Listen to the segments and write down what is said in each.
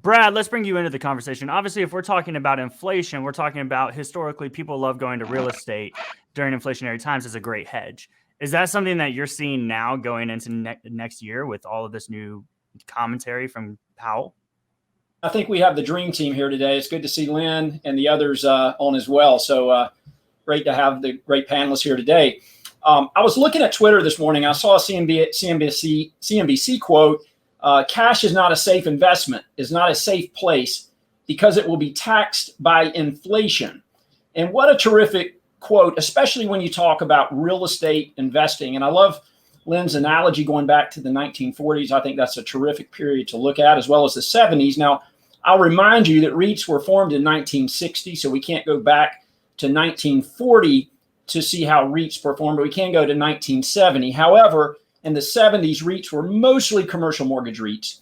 Brad, let's bring you into the conversation. Obviously, if we're talking about inflation, we're talking about historically people love going to real estate during inflationary times as a great hedge. Is that something that you're seeing now going into next year with all of this new commentary from Powell? I think we have the dream team here today. It's good to see Lynn and the others on as well. So great to have the great panelists here today. I was looking at Twitter this morning. I saw a CNBC quote. Cash is not a safe investment, is not a safe place because it will be taxed by inflation. And what a terrific quote, especially when you talk about real estate investing. And I love Lynn's analogy going back to the 1940s. I think that's a terrific period to look at, as well as the 70s. Now, I'll remind you that REITs were formed in 1960, so we can't go back to 1940 to see how REITs performed, but we can go to 1970. However, in the 70s, REITs were mostly commercial mortgage REITs.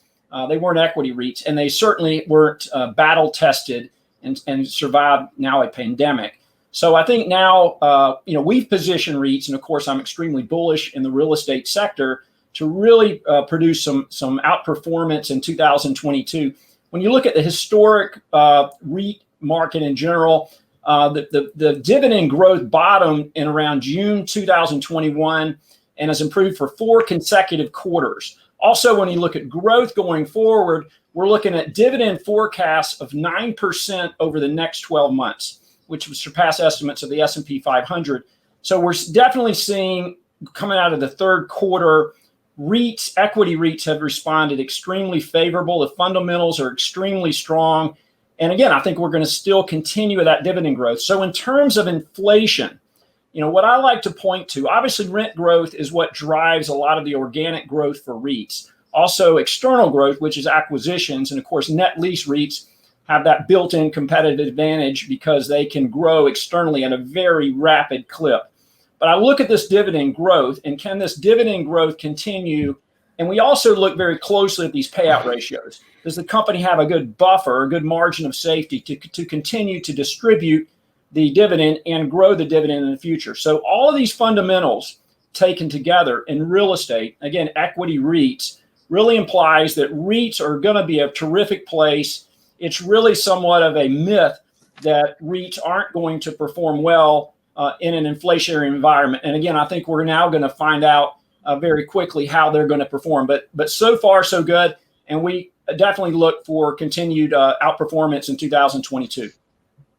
They weren't equity REITs, and they certainly weren't battle tested and survived now a pandemic. So I think now, we've positioned REITs, and of course, I'm extremely bullish in the real estate sector to really produce some outperformance in 2022. When you look at the historic REIT market in general, the dividend growth bottomed in around June 2021 and has improved for 4 consecutive quarters. Also, when you look at growth going forward, we're looking at dividend forecasts of 9% over the next 12 months, which would surpass estimates of the S&P 500. So we're definitely seeing, coming out of the third quarter, REITs, equity REITs have responded extremely favorable. The fundamentals are extremely strong. And again, I think we're going to still continue with that dividend growth. So in terms of inflation, what I like to point to, obviously rent growth is what drives a lot of the organic growth for REITs. Also external growth, which is acquisitions. And of course, net lease REITs have that built-in competitive advantage because they can grow externally at a very rapid clip. But I look at this dividend growth, and can this dividend growth continue? And we also look very closely at these payout ratios. Does the company have a good buffer, a good margin of safety to continue to distribute the dividend and grow the dividend in the future? So all of these fundamentals taken together in real estate, again, equity REITs, really implies that REITs are going to be a terrific place. It's really somewhat of a myth that REITs aren't going to perform well in an inflationary environment. And again, I think we're now going to find out very quickly how they're going to perform. But so far, so good. And we definitely look for continued outperformance in 2022.